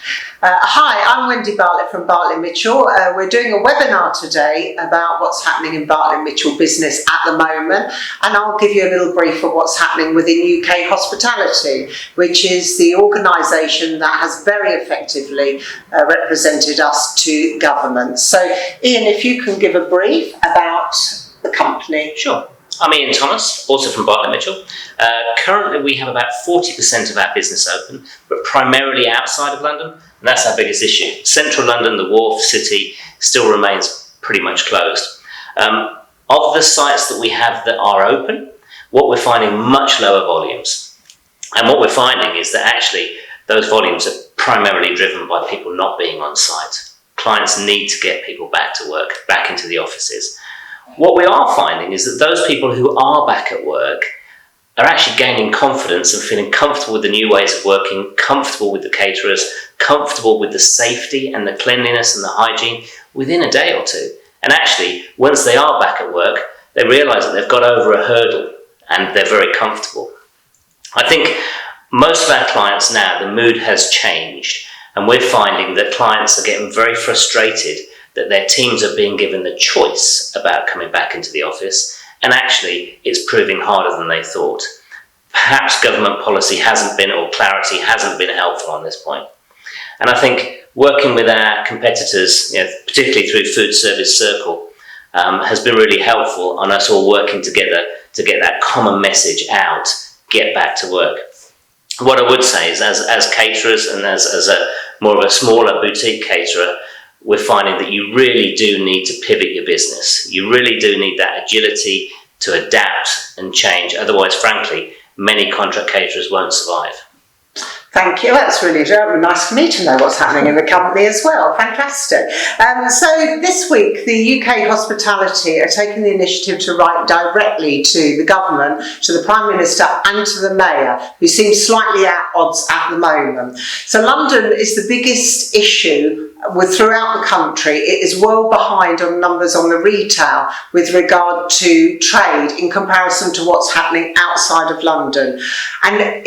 Hi, I'm Wendy Bartlett from Bartlett Mitchell. We're doing a webinar today about what's happening in Bartlett Mitchell business at the moment, and I'll give you a little brief of what's happening within UK Hospitality, which is the organisation that has very effectively represented us to government. So Ian, if you can give a brief about the company. Sure. I'm Ian Thomas, also from Bartlett Mitchell. Currently we have about 40% of our business open, but primarily outside of London, and that's our biggest issue. Central London, the Wharf City, still remains pretty much closed. Of the sites that we have that are open, what we're finding much lower volumes. And what we're finding is that actually those volumes are primarily driven by people not being on site. Clients need to get people back to work, back into the offices. What we are finding is that those people who are back at work are actually gaining confidence and feeling comfortable with the new ways of working, comfortable with the caterers, comfortable with the safety and the cleanliness and the hygiene within a day or two. And actually, once they are back at work, they realise that they've got over a hurdle and they're very comfortable. I think most of our clients now, the mood has changed, and we're finding that clients are getting very frustrated that their teams are being given the choice about coming back into the office, and actually it's proving harder than they thought. Perhaps government policy hasn't been, or clarity hasn't been helpful on this point. And I think working with our competitors, particularly through Food Service Circle, has been really helpful on us all working together to get that common message out, get back to work. What I would say is as caterers and as a more of a smaller boutique caterer, we're finding that you really do need to pivot your business. You really do need that agility to adapt and change. Otherwise, frankly, many contract caterers won't survive. Thank you. That's really nice for me to know what's happening in the company as well. Fantastic. So this week, the UK Hospitality are taking the initiative to write directly to the government, to the Prime Minister and to the Mayor, who seem slightly at odds at the moment. So London is the biggest issue throughout the country. It is well behind on numbers on the retail with regard to trade in comparison to what's happening outside of London. And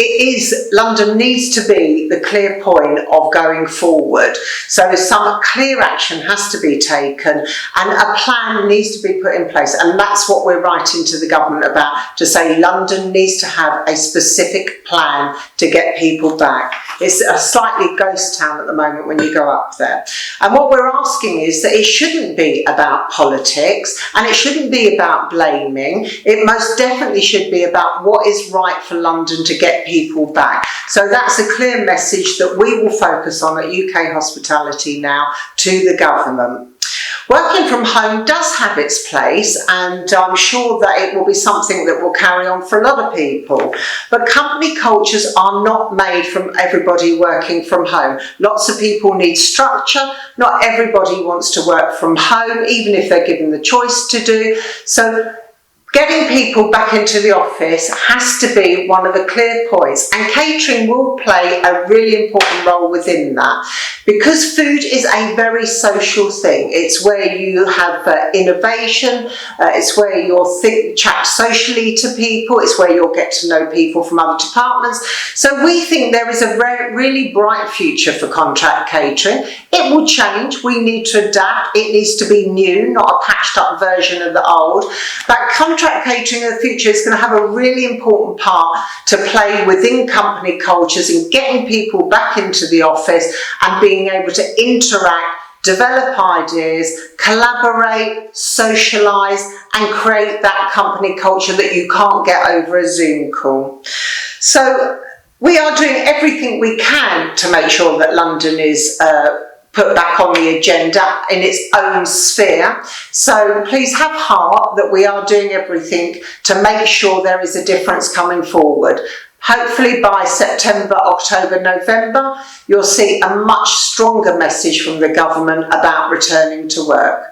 London needs to be the clear point of going forward. So some clear action has to be taken and a plan needs to be put in place. And that's what we're writing to the government about, to say London needs to have a specific plan to get people back. It's a slightly ghost town at the moment when you go up there. And what we're asking is that it shouldn't be about politics and it shouldn't be about blaming. It most definitely should be about what is right for London to get people back. So that's a clear message that we will focus on at UK Hospitality now to the government. Working from home does have its place, and I'm sure that it will be something that will carry on for a lot of people. But company cultures are not made from everybody working from home. Lots of people need structure. Not everybody wants to work from home, even if they're given the choice to do. So getting people back into the office has to be one of the clear points, and catering will play a really important role within that, because food is a very social thing. It's where you have innovation, it's where you'll chat socially to people, it's where you'll get to know people from other departments. So we think there is a really bright future for contract catering. It will change, we need to adapt, it needs to be new, not a patched up version of the old. But contract catering in the future is going to have a really important part to play within company cultures in getting people back into the office and being able to interact, develop ideas, collaborate, socialise and create that company culture that you can't get over a Zoom call. So we are doing everything we can to make sure that London is put back on the agenda in its own sphere. So please have heart that we are doing everything to make sure there is a difference coming forward. Hopefully by September, October, November, you'll see a much stronger message from the government about returning to work.